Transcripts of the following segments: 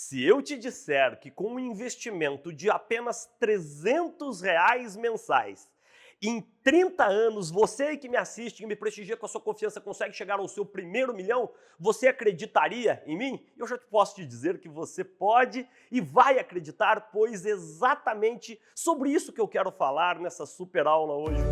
Se eu te disser que com um investimento de apenas R$ 300 mensais, em 30 anos, você que me assiste, que me prestigia com a sua confiança, consegue chegar ao seu primeiro milhão, você acreditaria em mim? Eu já posso te dizer que você pode e vai acreditar, pois exatamente sobre isso que eu quero falar nessa super aula hoje.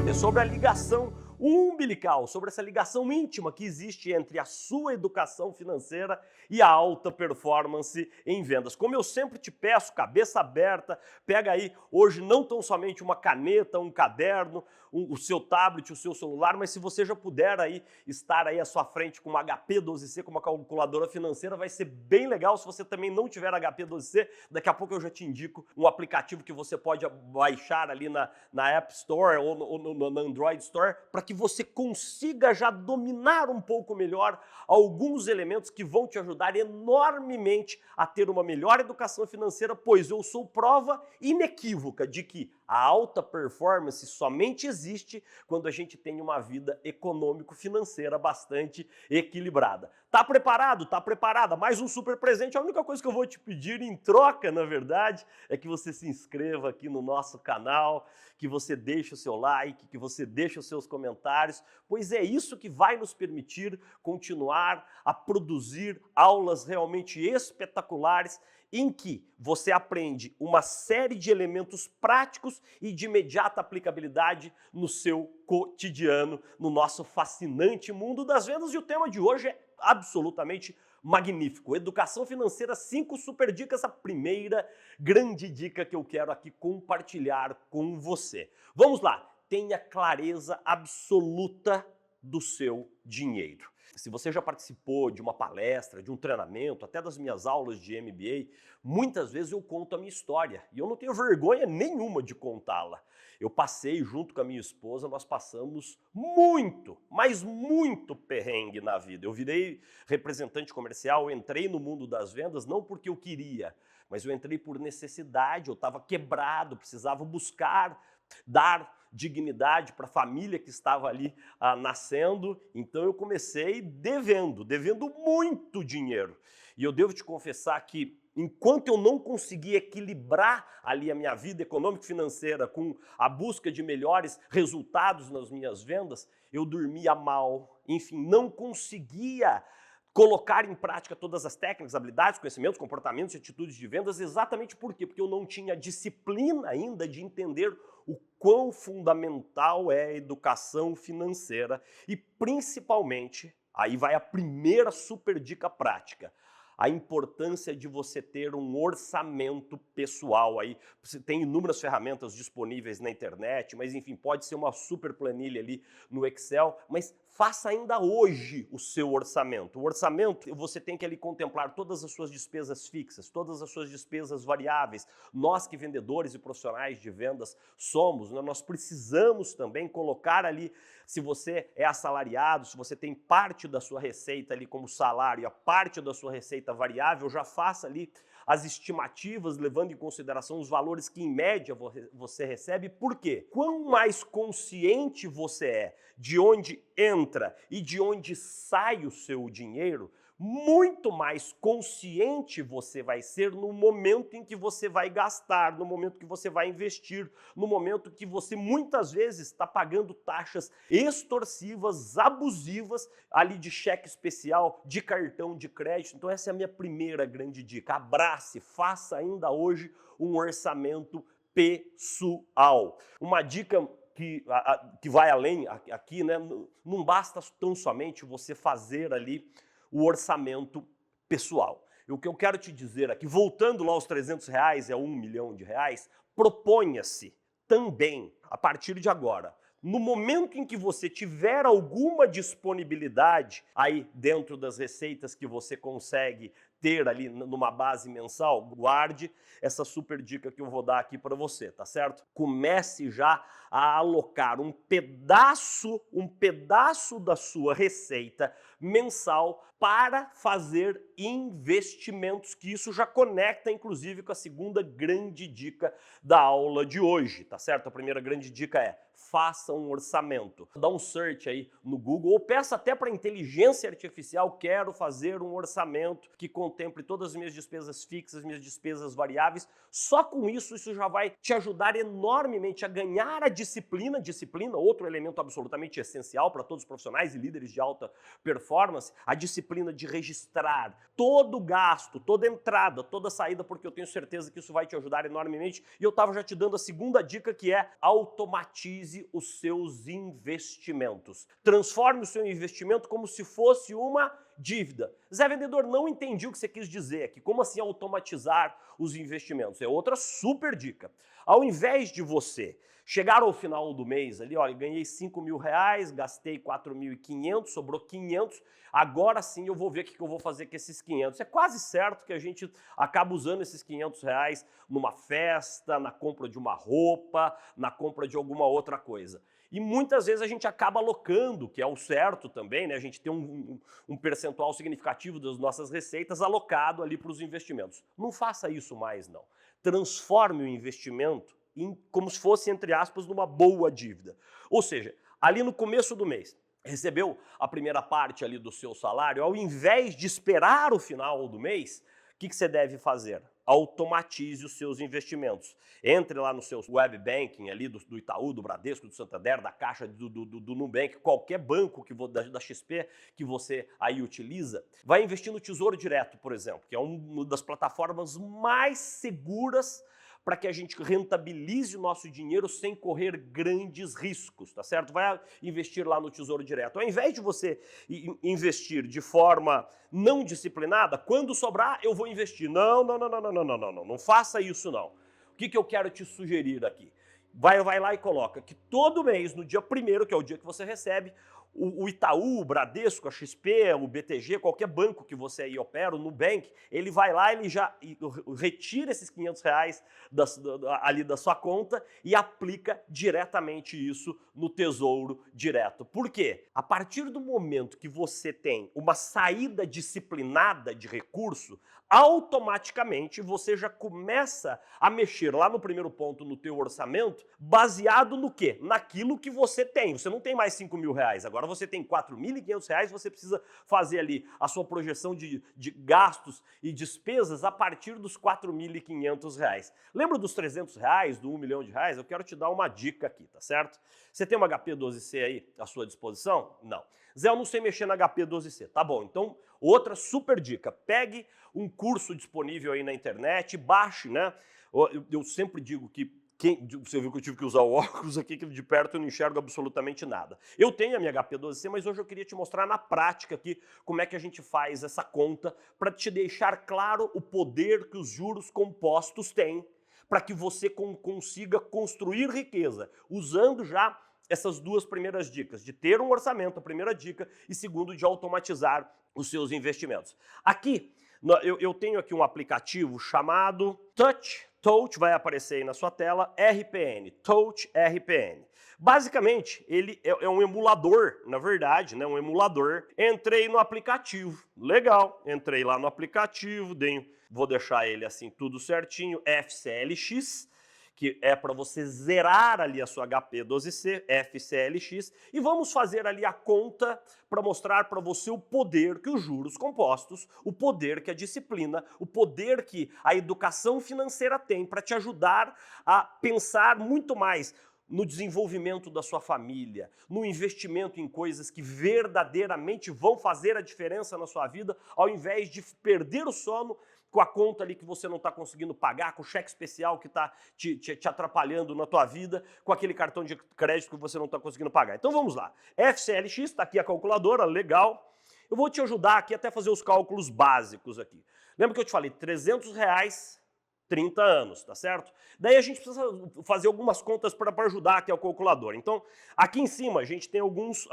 É sobre a ligação umbilical, sobre essa ligação íntima que existe entre a sua educação financeira e a alta performance em vendas. Como eu sempre te peço, cabeça aberta, pega aí hoje não tão somente uma caneta, um caderno, o seu tablet, o seu celular, mas se você já puder aí estar aí à sua frente com uma HP12C, com uma calculadora financeira, vai ser bem legal. Se você também não tiver HP12C, daqui a pouco eu já te indico um aplicativo que você pode baixar ali na App Store ou na Android Store, para que você consiga já dominar um pouco melhor alguns elementos que vão te ajudar enormemente a ter uma melhor educação financeira, pois eu sou prova inequívoca de que a alta performance somente existe quando a gente tem uma vida econômico-financeira bastante equilibrada. Tá preparado? Tá preparada? Mais um super presente. A única coisa que eu vou te pedir em troca, na verdade, é que você se inscreva aqui no nosso canal, que você deixe o seu like, que você deixe os seus comentários, pois é isso que vai nos permitir continuar a produzir aulas realmente espetaculares em que você aprende uma série de elementos práticos e de imediata aplicabilidade no seu cotidiano, no nosso fascinante mundo das vendas. E o tema de hoje é absolutamente magnífico. Educação financeira, 5 super dicas, a primeira grande dica que eu quero aqui compartilhar com você. Vamos lá, tenha clareza absoluta do seu dinheiro. Se você já participou de uma palestra, de um treinamento, até das minhas aulas de MBA, muitas vezes eu conto a minha história e eu não tenho vergonha nenhuma de contá-la. Eu passei junto com a minha esposa, nós passamos muito, mas muito perrengue na vida. Eu virei representante comercial, eu entrei no mundo das vendas não porque eu queria, mas eu entrei por necessidade, eu estava quebrado, precisava buscar dar dignidade para a família que estava ali nascendo. Então eu comecei devendo muito dinheiro. E eu devo te confessar que enquanto eu não consegui equilibrar ali a minha vida econômica e financeira com a busca de melhores resultados nas minhas vendas, eu dormia mal, enfim, não conseguia colocar em prática todas as técnicas, habilidades, conhecimentos, comportamentos e atitudes de vendas. Exatamente por quê? Porque eu não tinha disciplina ainda de entender o quão fundamental é a educação financeira e, principalmente, aí vai a primeira super dica prática, a importância de você ter um orçamento pessoal. Aí você tem inúmeras ferramentas disponíveis na internet, mas enfim, pode ser uma super planilha ali no Excel, mas faça ainda hoje o seu orçamento. O orçamento, você tem que ali contemplar todas as suas despesas fixas, todas as suas despesas variáveis. Nós que vendedores e profissionais de vendas somos, né, nós precisamos também colocar ali, se você é assalariado, se você tem parte da sua receita ali como salário, a parte da sua receita variável, já faça ali as estimativas, levando em consideração os valores que, em média, você recebe. Por quê? Quanto mais consciente você é de onde entra e de onde sai o seu dinheiro, muito mais consciente você vai ser no momento em que você vai gastar, no momento que você vai investir, no momento que você muitas vezes está pagando taxas extorsivas, abusivas, ali de cheque especial, de cartão de crédito. Então essa é a minha primeira grande dica. Abrace, faça ainda hoje um orçamento pessoal. Uma dica que vai além aqui, né? Não basta tão somente você fazer ali o orçamento pessoal. E o que eu quero te dizer aqui, voltando lá aos R$ 300 e a R$ 1 milhão, proponha-se também, a partir de agora, no momento em que você tiver alguma disponibilidade aí dentro das receitas que você consegue ter ali numa base mensal, guarde essa super dica que eu vou dar aqui para você, tá certo? Comece já a alocar um pedaço da sua receita mensal para fazer investimentos, que isso já conecta inclusive com a segunda grande dica da aula de hoje, tá certo? A primeira grande dica é: faça um orçamento. Dá um search aí no Google ou peça até para a inteligência artificial: quero fazer um orçamento que contemple todas as minhas despesas fixas, minhas despesas variáveis. Só com isso já vai te ajudar enormemente a ganhar a disciplina. Disciplina, outro elemento absolutamente essencial para todos os profissionais e líderes de alta performance, a disciplina de registrar todo o gasto, toda entrada, toda saída, porque eu tenho certeza que isso vai te ajudar enormemente. E eu estava já te dando a segunda dica, que é: automatize os seus investimentos. Transforme o seu investimento como se fosse uma dívida. Zé Vendedor, não entendi o que você quis dizer aqui. Como assim automatizar os investimentos? É outra super dica. Ao invés de você chegar ao final do mês ali, olha, ganhei 5 mil reais, gastei 4.500, sobrou 500, agora sim eu vou ver o que eu vou fazer com esses 500. É quase certo que a gente acaba usando esses 500 reais numa festa, na compra de uma roupa, na compra de alguma outra coisa. E muitas vezes a gente acaba alocando, que é o certo também, né? A gente tem um percentual significativo das nossas receitas alocado ali para os investimentos. Não faça isso mais, não. Transforme o investimento como se fosse, entre aspas, numa boa dívida. Ou seja, ali no começo do mês, recebeu a primeira parte ali do seu salário, ao invés de esperar o final do mês, o que você deve fazer? Automatize os seus investimentos. Entre lá no seu web banking ali do Itaú, do Bradesco, do Santander, da Caixa, do Nubank, qualquer banco da XP que você aí utiliza. Vai investir no Tesouro Direto, por exemplo, que é uma das plataformas mais seguras para que a gente rentabilize o nosso dinheiro sem correr grandes riscos, tá certo? Vai investir lá no Tesouro Direto. Ao invés de você investir de forma não disciplinada, quando sobrar eu vou investir. Não faça isso não. O que eu quero te sugerir aqui? Vai lá e coloca que todo mês, no dia 1º, que é o dia que você recebe, o Itaú, o Bradesco, a XP, o BTG, qualquer banco que você aí opera, o Nubank, ele vai lá, ele já retira esses 500 reais ali da sua conta e aplica diretamente isso no Tesouro Direto. Por quê? A partir do momento que você tem uma saída disciplinada de recurso, automaticamente você já começa a mexer lá no primeiro ponto no teu orçamento, baseado no quê? Naquilo que você tem. Você não tem mais 5 mil reais, agora você tem 4.500 reais, você precisa fazer ali a sua projeção de gastos e despesas a partir dos 4.500 reais. Lembra dos 300 reais, do 1 milhão de reais? Eu quero te dar uma dica aqui, tá certo? Você tem uma HP12C aí à sua disposição? Não. Zé, eu não sei mexer na HP12C. Tá bom, então outra super dica: pegue um curso disponível aí na internet, baixe, né? Eu sempre digo que você viu que eu tive que usar o óculos aqui, que de perto eu não enxergo absolutamente nada. Eu tenho a minha HP12C, mas hoje eu queria te mostrar na prática aqui como é que a gente faz essa conta para te deixar claro o poder que os juros compostos têm para que você consiga construir riqueza, usando já essas duas primeiras dicas, de ter um orçamento, a primeira dica, e segundo, de automatizar os seus investimentos. Aqui, eu tenho aqui um aplicativo chamado Touch, vai aparecer aí na sua tela, RPN, Touch RPN. Basicamente, ele é um emulador, na verdade, né, um emulador. Entrei no aplicativo, legal, entrei lá no aplicativo, vou deixar ele assim tudo certinho, FCLX, que é para você zerar ali a sua HP12C, FCLX, e vamos fazer ali a conta para mostrar para você o poder que os juros compostos, o poder que a disciplina, o poder que a educação financeira tem para te ajudar a pensar muito mais no desenvolvimento da sua família, no investimento em coisas que verdadeiramente vão fazer a diferença na sua vida, ao invés de perder o sono com a conta ali que você não está conseguindo pagar, com o cheque especial que está te atrapalhando na tua vida, com aquele cartão de crédito que você não está conseguindo pagar. Então vamos lá. FCLX, está aqui a calculadora, legal. Eu vou te ajudar aqui até fazer os cálculos básicos aqui. Lembra que eu te falei, 300 reais, 30 anos, tá certo? Daí a gente precisa fazer algumas contas para ajudar aqui ao calculador. Então, aqui em cima a gente tem alguns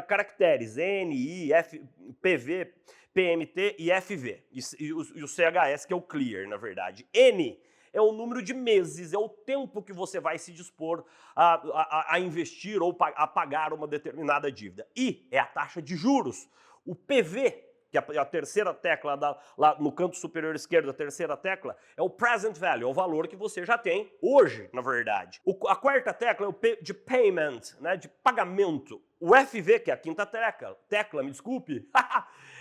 caracteres, N, I, F, PV, PMT e FV, e o CHS, que é o Clear, na verdade. N é o número de meses, é o tempo que você vai se dispor a investir ou a pagar uma determinada dívida. I é a taxa de juros. O PV, que é a terceira tecla lá no canto superior esquerdo, a terceira tecla, é o present value, é o valor que você já tem hoje, na verdade. A quarta tecla é o P de payment, né, de pagamento. O FV, que é a quinta tecla, me desculpe,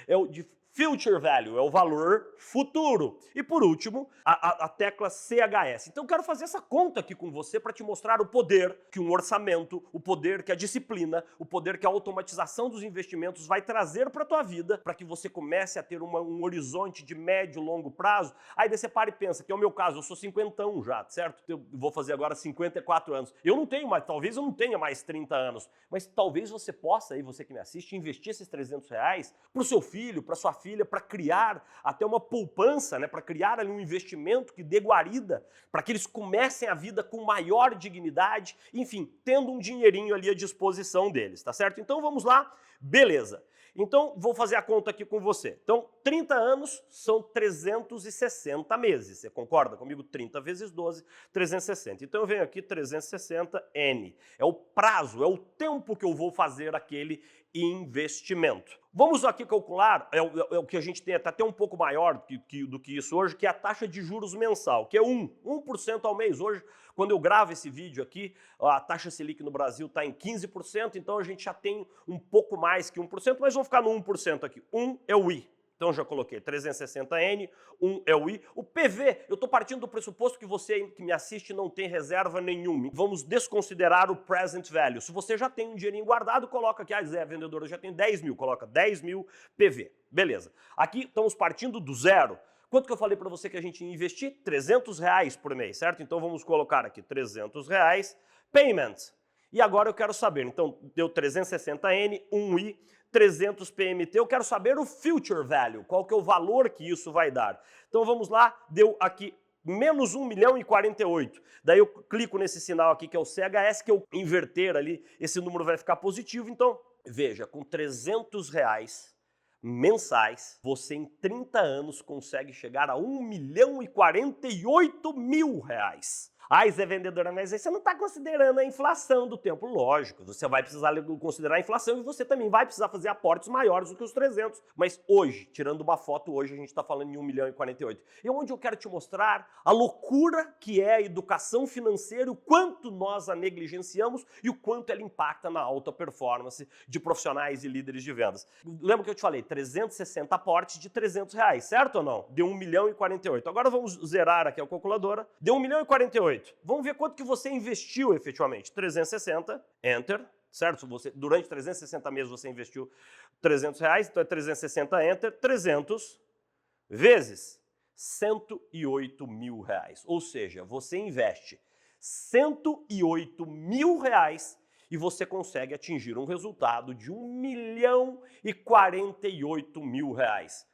é o de future value, é o valor futuro. E por último, a tecla CHS. Então eu quero fazer essa conta aqui com você para te mostrar o poder que um orçamento, o poder que a disciplina, o poder que a automatização dos investimentos vai trazer para a tua vida, para que você comece a ter um horizonte de médio e longo prazo. Aí você para e pensa, que é o meu caso, eu sou 50 já, certo? Eu vou fazer agora 54 anos. Eu não tenho mais, talvez eu não tenha mais 30 anos, mas talvez você possa, aí você que me assiste, investir esses R$300 para o seu filho, para sua filha, para criar até uma poupança, né, para criar ali um investimento que dê guarida, para que eles comecem a vida com maior dignidade, enfim, tendo um dinheirinho ali à disposição deles, tá certo? Então vamos lá, beleza. Então vou fazer a conta aqui com você. Então 30 anos são 360 meses, você concorda comigo? 30 vezes 12, 360. Então eu venho aqui 360N, é o prazo, é o tempo que eu vou fazer aquele investimento. Vamos aqui calcular, é o que a gente tem até um pouco maior do que isso hoje, que é a taxa de juros mensal, que é 1% ao mês. Hoje, quando eu gravo esse vídeo aqui, a taxa Selic no Brasil está em 15%, então a gente já tem um pouco mais que 1%, mas vamos ficar no 1% aqui. 1 é o I. Então já coloquei 360N, 1 é o I. O PV, eu estou partindo do pressuposto que você que me assiste não tem reserva nenhuma. Vamos desconsiderar o present value. Se você já tem um dinheirinho guardado, coloca aqui, Zé, vendedor, eu já tenho 10 mil, coloca 10 mil PV. Beleza. Aqui estamos partindo do zero. Quanto que eu falei para você que a gente ia investir? R$300 por mês, certo? Então vamos colocar aqui R$300, payment. E agora eu quero saber, então deu 360N, 1I, 300 PMT, eu quero saber o future value, qual que é o valor que isso vai dar. Então vamos lá, deu aqui menos 1.048.000. Daí eu clico nesse sinal aqui que é o CHS, que eu inverter ali, esse número vai ficar positivo. Então, veja, com R$300 mensais, você em 30 anos consegue chegar a R$1.048.000. Zé vendedora, mas aí você não está considerando a inflação do tempo. Lógico, você vai precisar considerar a inflação e você também vai precisar fazer aportes maiores do que os 300. Mas hoje, tirando uma foto, hoje a gente está falando em 1.048.000. E onde eu quero te mostrar a loucura que é a educação financeira, o quanto nós a negligenciamos e o quanto ela impacta na alta performance de profissionais e líderes de vendas. Lembra que eu te falei, 360 aportes de R$300, certo ou não? Deu 1.048.000. Agora vamos zerar aqui a calculadora. Deu 1.048.000. Vamos ver quanto que você investiu efetivamente. 360, enter, certo? Durante 360 meses você investiu R$300, então é 360, enter, 300 vezes R$108.000. Ou seja, você investe R$108.000 e você consegue atingir um resultado de R$1.048.000.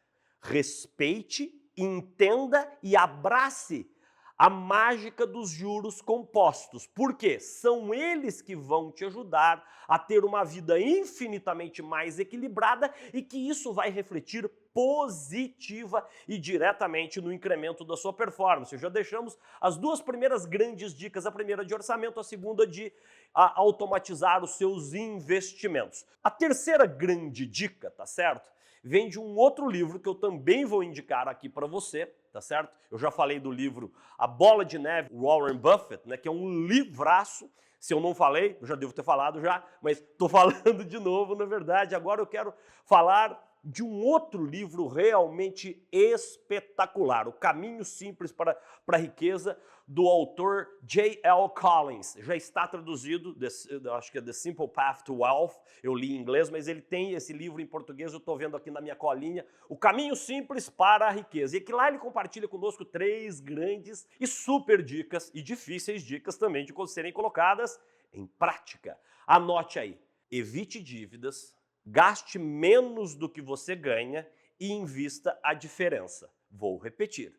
Respeite, entenda e abrace a mágica dos juros compostos. Por quê? São eles que vão te ajudar a ter uma vida infinitamente mais equilibrada e que isso vai refletir positiva e diretamente no incremento da sua performance. Já deixamos as duas primeiras grandes dicas, a primeira de orçamento, a segunda de automatizar os seus investimentos. A terceira grande dica, tá certo? Vem de um outro livro que eu também vou indicar aqui para você, tá certo? Eu já falei do livro A Bola de Neve, Warren Buffett, né, que é um livraço. Se eu não falei, eu já devo ter falado já, mas estou falando de novo, na verdade. Agora eu quero falar de um outro livro realmente espetacular, O Caminho Simples para a Riqueza, do autor J.L. Collins. Já está traduzido, acho que é The Simple Path to Wealth, eu li em inglês, mas ele tem esse livro em português, eu estou vendo aqui na minha colinha, O Caminho Simples para a Riqueza. E que lá ele compartilha conosco 3 grandes e super dicas, e difíceis dicas também de serem colocadas em prática. Anote aí, evite dívidas, gaste menos do que você ganha e invista a diferença. Vou repetir.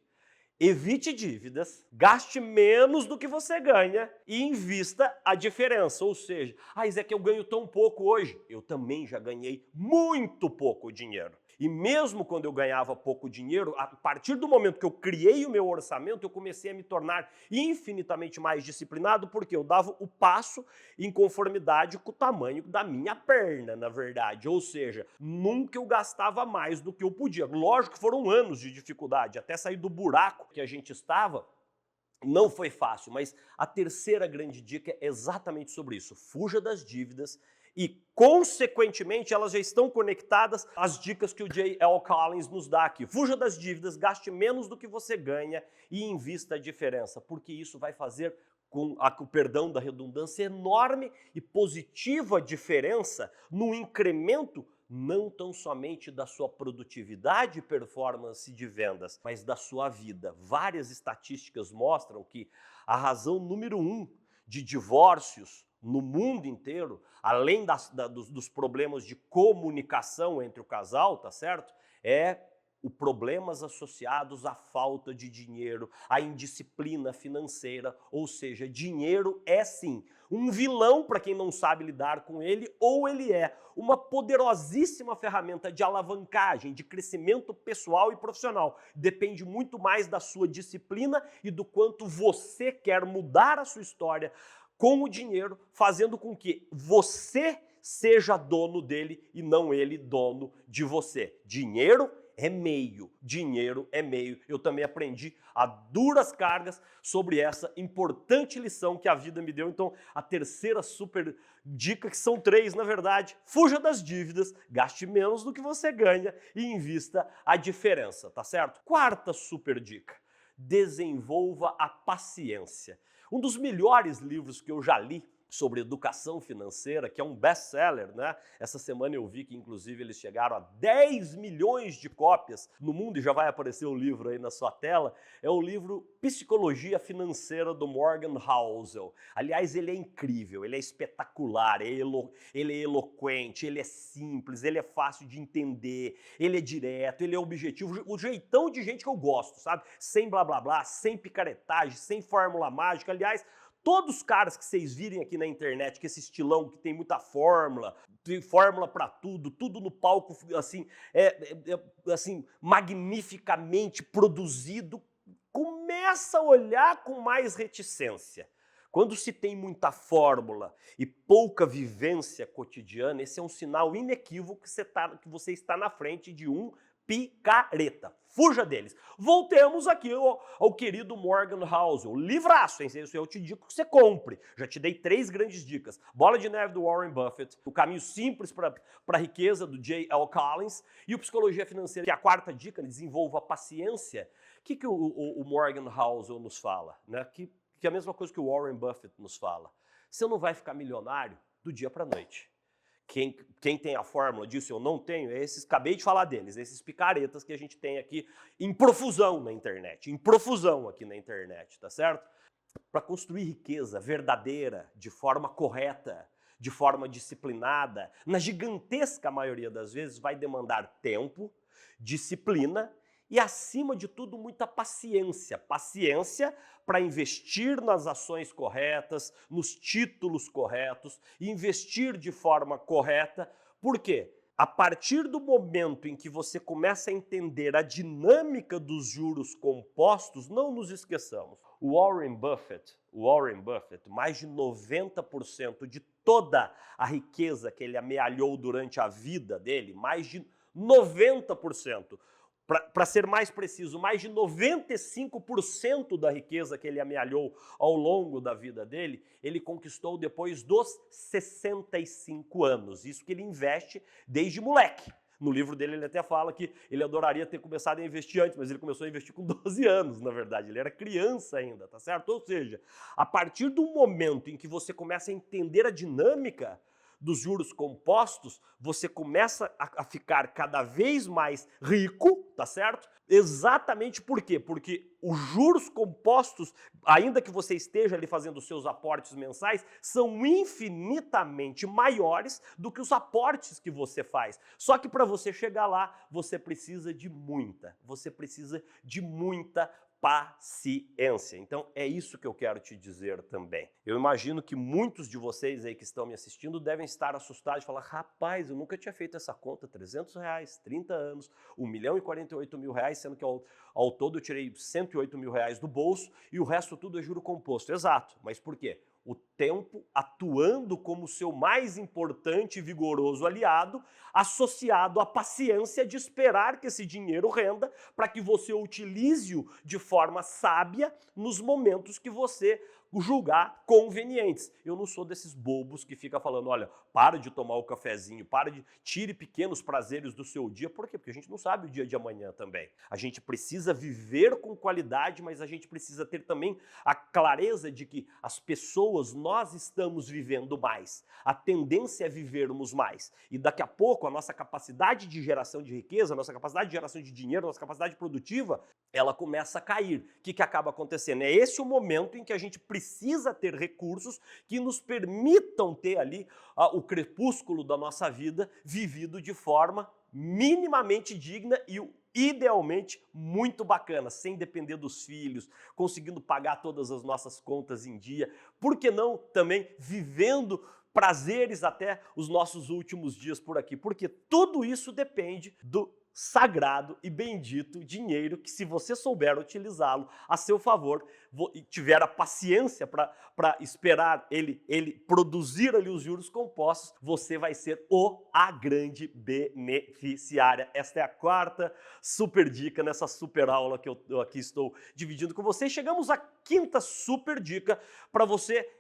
Evite dívidas, gaste menos do que você ganha e invista a diferença. Ou seja, Zé, que eu ganho tão pouco hoje. Eu também já ganhei muito pouco dinheiro. E mesmo quando eu ganhava pouco dinheiro, a partir do momento que eu criei o meu orçamento, eu comecei a me tornar infinitamente mais disciplinado, porque eu dava o passo em conformidade com o tamanho da minha perna, na verdade. Ou seja, nunca eu gastava mais do que eu podia. Lógico que foram anos de dificuldade, até sair do buraco que a gente estava. Não foi fácil, mas a terceira grande dica é exatamente sobre isso. Fuja das dívidas e, consequentemente, elas já estão conectadas às dicas que o J.L. Collins nos dá aqui. Fuja das dívidas, gaste menos do que você ganha e invista a diferença, porque isso vai fazer, com o perdão da redundância, enorme e positiva diferença no incremento não tão somente da sua produtividade e performance de vendas, mas da sua vida. Várias estatísticas mostram que a razão número 1 de divórcios no mundo inteiro, além dos problemas de comunicação entre o casal, tá certo? Os problemas associados à falta de dinheiro, à indisciplina financeira, ou seja, dinheiro é sim um vilão para quem não sabe lidar com ele, ou ele é uma poderosíssima ferramenta de alavancagem, de crescimento pessoal e profissional. Depende muito mais da sua disciplina e do quanto você quer mudar a sua história com o dinheiro, fazendo com que você seja dono dele e não ele dono de você. Dinheiro é meio, dinheiro é meio. Eu também aprendi a duras cargas sobre essa importante lição que a vida me deu. Então, a terceira super dica, que são 3 na verdade: fuja das dívidas, gaste menos do que você ganha e invista a diferença, tá certo? Quarta super dica: desenvolva a paciência. Um dos melhores livros que eu já li sobre educação financeira, que é um best-seller, né? Essa semana eu vi que, inclusive, eles chegaram a 10 milhões de cópias no mundo, e já vai aparecer o livro aí na sua tela. É o livro Psicologia Financeira, do Morgan Housel. Aliás, ele é incrível, ele é espetacular, ele é eloquente, ele é simples, ele é fácil de entender, ele é direto, ele é objetivo, o jeitão de gente que eu gosto, sabe? Sem blá blá blá, sem picaretagem, sem fórmula mágica. Aliás, todos os caras que vocês virem aqui na internet, que esse estilão que tem muita fórmula, tem fórmula para tudo, tudo no palco assim, assim, magnificamente produzido, começa a olhar com mais reticência. Quando se tem muita fórmula e pouca vivência cotidiana, esse é um sinal inequívoco que você está na frente de um picareta. Fuja deles. Voltemos aqui ao querido Morgan Housel. Livraço, hein? Isso eu te digo que você compre. Já te dei 3 grandes dicas. Bola de Neve, do Warren Buffett. O Caminho Simples para a Riqueza, do J.L. Collins. E o Psicologia Financeira, que é a 4ª dica: desenvolva a paciência. O que o Morgan Housel nos fala? Né? Que é a mesma coisa que o Warren Buffett nos fala. Você não vai ficar milionário do dia para a noite. Quem tem a fórmula disso eu não tenho, é esses, acabei de falar deles, esses picaretas que a gente tem aqui em profusão na internet, em profusão aqui na internet, tá certo? Para construir riqueza verdadeira, de forma correta, de forma disciplinada, na gigantesca maioria das vezes vai demandar tempo, disciplina e, acima de tudo, muita paciência. Paciência para investir nas ações corretas, nos títulos corretos, investir de forma correta. Por quê? A partir do momento em que você começa a entender a dinâmica dos juros compostos, não nos esqueçamos, o Warren Buffett, mais de 90% de toda a riqueza que ele amealhou durante a vida dele, mais de 90%, para ser mais preciso, mais de 95% da riqueza que ele amealhou ao longo da vida dele, ele conquistou depois dos 65 anos. Isso que ele investe desde moleque. No livro dele ele até fala que ele adoraria ter começado a investir antes, mas ele começou a investir com 12 anos, na verdade. Ele era criança ainda, tá certo? Ou seja, a partir do momento em que você começa a entender a dinâmica dos juros compostos, você começa a ficar cada vez mais rico, tá certo? Exatamente por quê? Porque os juros compostos, ainda que você esteja ali fazendo os seus aportes mensais, são infinitamente maiores do que os aportes que você faz. Só que para você chegar lá, você precisa de muita paciência. Então é isso que eu quero te dizer também. Eu imagino que muitos de vocês aí que estão me assistindo devem estar assustados e falar: rapaz, eu nunca tinha feito essa conta, R$ 300, 30 anos, R$ 1.048.000, sendo que ao todo eu tirei R$ 108.000 do bolso e o resto tudo é juro composto. Exato, mas por quê? O tempo atuando como seu mais importante e vigoroso aliado, associado à paciência de esperar que esse dinheiro renda para que você utilize-o de forma sábia nos momentos que você julgar convenientes. Eu não sou desses bobos que fica falando: olha, para de tomar o cafezinho, tire pequenos prazeres do seu dia. Por quê? Porque a gente não sabe o dia de amanhã também. A gente precisa viver com qualidade, mas a gente precisa ter também a clareza de que as pessoas, nós estamos vivendo mais. A tendência é vivermos mais. E daqui a pouco a nossa capacidade de geração de riqueza, a nossa capacidade de geração de dinheiro, a nossa capacidade produtiva, ela começa a cair. O que acaba acontecendo? É esse o momento em que a gente precisa ter recursos que nos permitam ter ali o crepúsculo da nossa vida vivido de forma minimamente digna e idealmente muito bacana, sem depender dos filhos, conseguindo pagar todas as nossas contas em dia, por que não também vivendo prazeres até os nossos últimos dias por aqui? Porque tudo isso depende do sagrado e bendito dinheiro que, se você souber utilizá-lo a seu favor e tiver a paciência para esperar ele produzir ali os juros compostos, você vai ser a grande beneficiária. Esta é a quarta super dica nessa super aula que eu aqui estou dividindo com vocês. Chegamos à quinta super dica para você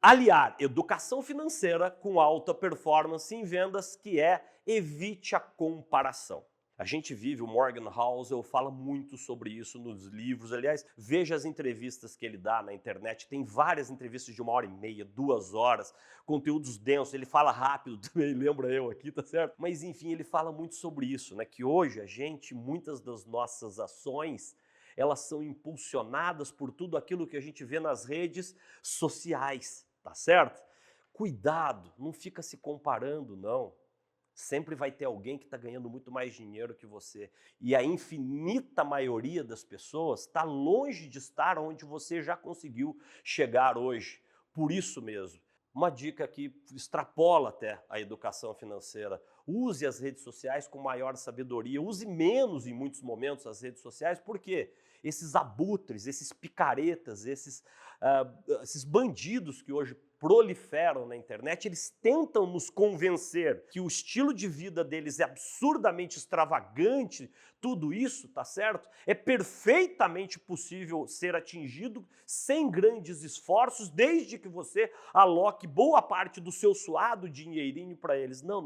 aliar educação financeira com alta performance em vendas, que é: evite a comparação. A gente vive, o Morgan Housel fala muito sobre isso nos livros. Aliás, veja as entrevistas que ele dá na internet. Tem várias entrevistas de 1h30, 2 horas, conteúdos densos. Ele fala rápido também, lembra eu aqui, tá certo? Mas enfim, ele fala muito sobre isso, né? Que hoje muitas das nossas ações, elas são impulsionadas por tudo aquilo que a gente vê nas redes sociais, tá certo? Cuidado, não fica se comparando, não. Sempre vai ter alguém que está ganhando muito mais dinheiro que você. E a infinita maioria das pessoas está longe de estar onde você já conseguiu chegar hoje. Por isso mesmo, uma dica que extrapola até a educação financeira: use as redes sociais com maior sabedoria, use menos em muitos momentos as redes sociais, porque esses abutres, esses picaretas, esses bandidos que hoje proliferam na internet, eles tentam nos convencer que o estilo de vida deles é absurdamente extravagante, tudo isso, tá certo? É perfeitamente possível ser atingido sem grandes esforços, desde que você aloque boa parte do seu suado dinheirinho para eles. Não.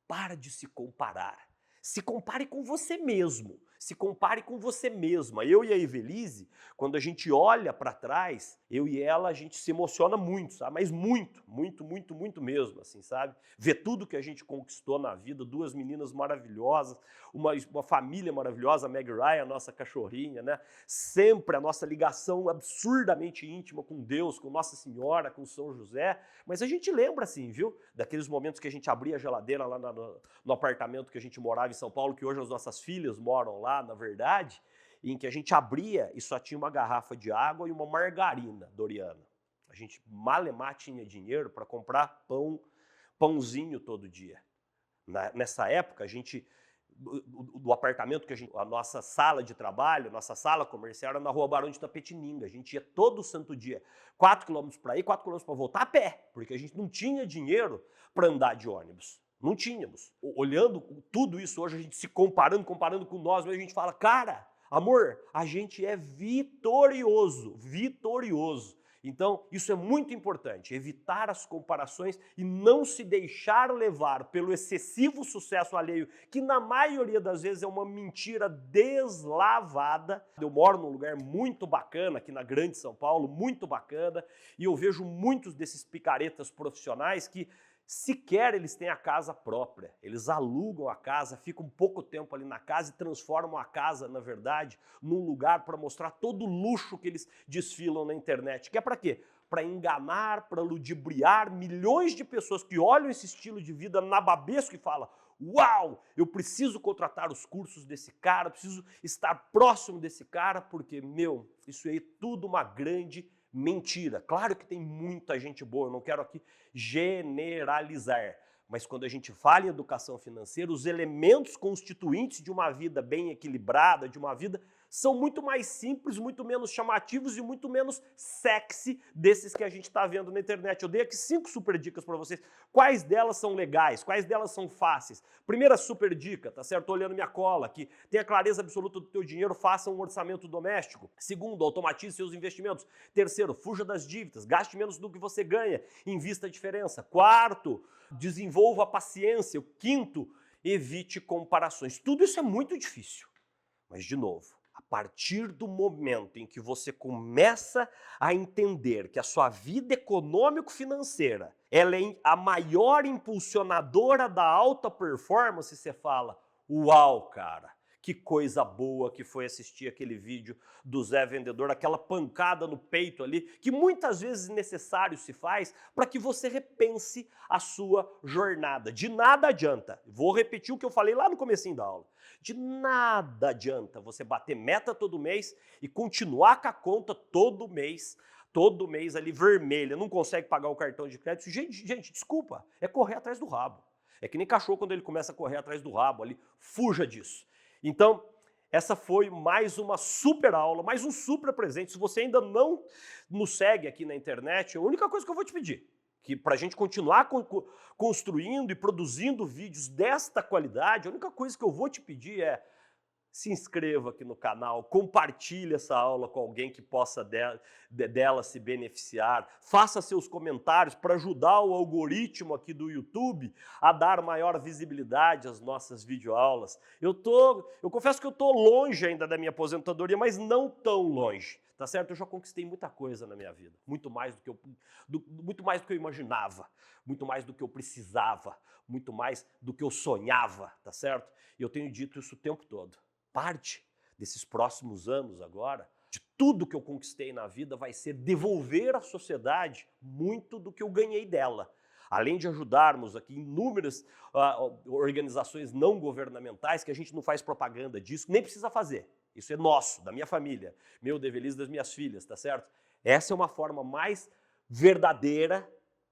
Para de se comparar. Se compare com você mesmo, se compare com você mesma. Eu e a Evelise, quando a gente olha para trás, eu e ela, a gente se emociona muito, sabe? Mas muito mesmo, assim, sabe? Ver tudo que a gente conquistou na vida, 2 meninas maravilhosas, uma família maravilhosa, a Meg Ryan, a nossa cachorrinha, né? Sempre a nossa ligação absurdamente íntima com Deus, com Nossa Senhora, com São José. Mas a gente lembra, assim, viu? Daqueles momentos que a gente abria a geladeira lá no apartamento que a gente morava em São Paulo, que hoje as nossas filhas moram lá, na verdade, em que a gente abria e só tinha uma garrafa de água e uma margarina Doriana. A gente malemar tinha dinheiro para comprar pãozinho todo dia. Nessa época, do apartamento a nossa sala de trabalho, nossa sala comercial era na Rua Barão de Tapetininga. A gente ia todo santo dia, 4 quilômetros para ir, 4 quilômetros para voltar a pé, porque a gente não tinha dinheiro para andar de ônibus. Não tínhamos. Olhando tudo isso hoje, a gente se comparando com nós, a gente fala: cara, amor, a gente é vitorioso. Então, isso é muito importante, evitar as comparações e não se deixar levar pelo excessivo sucesso alheio, que na maioria das vezes é uma mentira deslavada. Eu moro num lugar muito bacana, aqui na Grande São Paulo, muito bacana, e eu vejo muitos desses picaretas profissionais que sequer eles têm a casa própria. Eles alugam a casa, ficam pouco tempo ali na casa e transformam a casa, na verdade, num lugar para mostrar todo o luxo que eles desfilam na internet. Que é para quê? Para enganar, para ludibriar milhões de pessoas que olham esse estilo de vida nababesco e falam: uau, eu preciso contratar os cursos desse cara, preciso estar próximo desse cara, porque, isso aí é tudo uma grande mentira. Claro que tem muita gente boa, eu não quero aqui generalizar, mas quando a gente fala em educação financeira, os elementos constituintes de uma vida bem equilibrada, de uma vida, são muito mais simples, muito menos chamativos e muito menos sexy desses que a gente está vendo na internet. Eu dei aqui 5 super dicas para vocês. Quais delas são legais? Quais delas são fáceis? Primeira super dica, tá certo? Tô olhando minha cola aqui. Tenha clareza absoluta do teu dinheiro, faça um orçamento doméstico. Segundo, automatize seus investimentos. Terceiro, fuja das dívidas, gaste menos do que você ganha, invista a diferença. Quarto, desenvolva a paciência. Quinto, evite comparações. Tudo isso é muito difícil, mas de novo, a partir do momento em que você começa a entender que a sua vida econômico-financeira ela é a maior impulsionadora da alta performance, você fala, uau, cara, que coisa boa que foi assistir aquele vídeo do Zé Vendedor, aquela pancada no peito ali, que muitas vezes necessário se faz para que você repense a sua jornada. De nada adianta, vou repetir o que eu falei lá no comecinho da aula, de nada adianta você bater meta todo mês e continuar com a conta todo mês ali vermelha, não consegue pagar o cartão de crédito. Gente, desculpa, é correr atrás do rabo. É que nem cachorro quando ele começa a correr atrás do rabo ali, fuja disso. Então, essa foi mais uma super aula, mais um super presente. Se você ainda não nos segue aqui na internet, a única coisa que eu vou te pedir, que para a gente continuar construindo e produzindo vídeos desta qualidade, a única coisa que eu vou te pedir é se inscreva aqui no canal, compartilhe essa aula com alguém que possa dela se beneficiar, faça seus comentários para ajudar o algoritmo aqui do YouTube a dar maior visibilidade às nossas videoaulas. Eu confesso que eu estou longe ainda da minha aposentadoria, mas não tão longe, tá certo? Eu já conquistei muita coisa na minha vida, muito mais do que eu imaginava, muito mais do que eu precisava, muito mais do que eu sonhava, tá certo? E eu tenho dito isso o tempo todo. Parte desses próximos anos agora, de tudo que eu conquistei na vida, vai ser devolver à sociedade muito do que eu ganhei dela. Além de ajudarmos aqui inúmeras organizações não governamentais, que a gente não faz propaganda disso, nem precisa fazer. Isso é nosso, da minha família, meu, Develis, das minhas filhas, tá certo? Essa é uma forma mais verdadeira,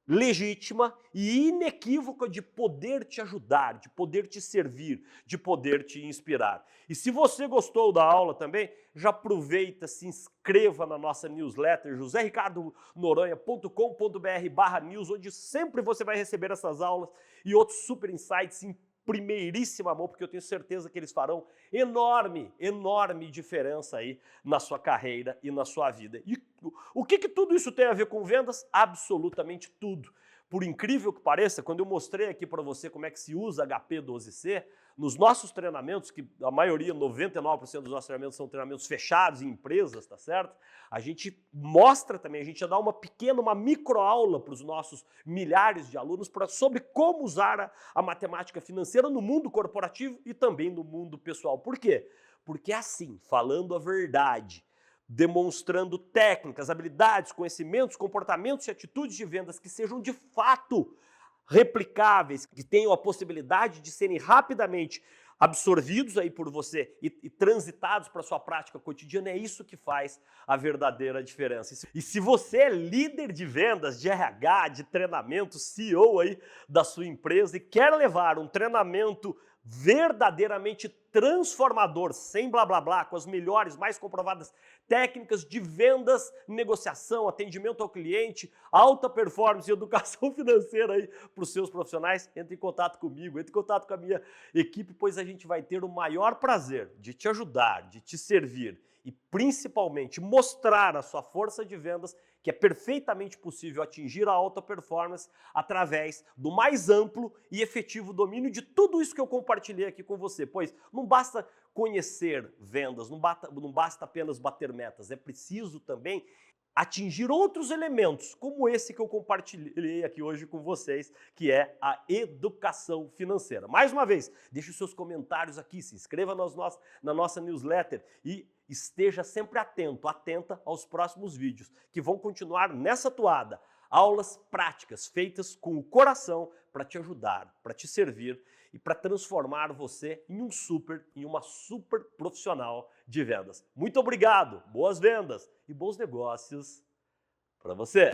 legítima e inequívoca de poder te ajudar, de poder te servir, de poder te inspirar. E se você gostou da aula também, já aproveita, se inscreva na nossa newsletter, josericardonoronha.com.br/news, onde sempre você vai receber essas aulas e outros super insights em primeiríssima mão, porque eu tenho certeza que eles farão enorme diferença aí na sua carreira e na sua vida. E o que tudo isso tem a ver com vendas? Absolutamente tudo. Por incrível que pareça, quando eu mostrei aqui para você como é que se usa HP12C, nos nossos treinamentos, que a maioria, 99% dos nossos treinamentos são treinamentos fechados em empresas, tá certo? A gente mostra também, a gente já dá uma microaula para os nossos milhares de alunos sobre como usar a matemática financeira no mundo corporativo e também no mundo pessoal. Por quê? Porque assim, falando a verdade, demonstrando técnicas, habilidades, conhecimentos, comportamentos e atitudes de vendas que sejam de fato replicáveis, que tenham a possibilidade de serem rapidamente absorvidos aí por você e transitados para a sua prática cotidiana, é isso que faz a verdadeira diferença. E se você é líder de vendas, de RH, de treinamento, CEO aí da sua empresa e quer levar um treinamento verdadeiramente transformador, sem blá blá blá, com as melhores, mais comprovadas técnicas de vendas, negociação, atendimento ao cliente, alta performance e educação financeira aí para os seus profissionais, entre em contato comigo, entre em contato com a minha equipe, pois a gente vai ter o maior prazer de te ajudar, de te servir e principalmente mostrar a sua força de vendas, que é perfeitamente possível atingir a alta performance através do mais amplo e efetivo domínio de tudo isso que eu compartilhei aqui com você, pois não basta conhecer vendas, não basta apenas bater metas, é preciso também atingir outros elementos, como esse que eu compartilhei aqui hoje com vocês, que é a educação financeira. Mais uma vez, deixe os seus comentários aqui, se inscreva na nossa newsletter e esteja sempre atenta aos próximos vídeos, que vão continuar nessa toada. Aulas práticas feitas com o coração para te ajudar, para te servir e para transformar você em uma super profissional de vendas. Muito obrigado, boas vendas e bons negócios para você!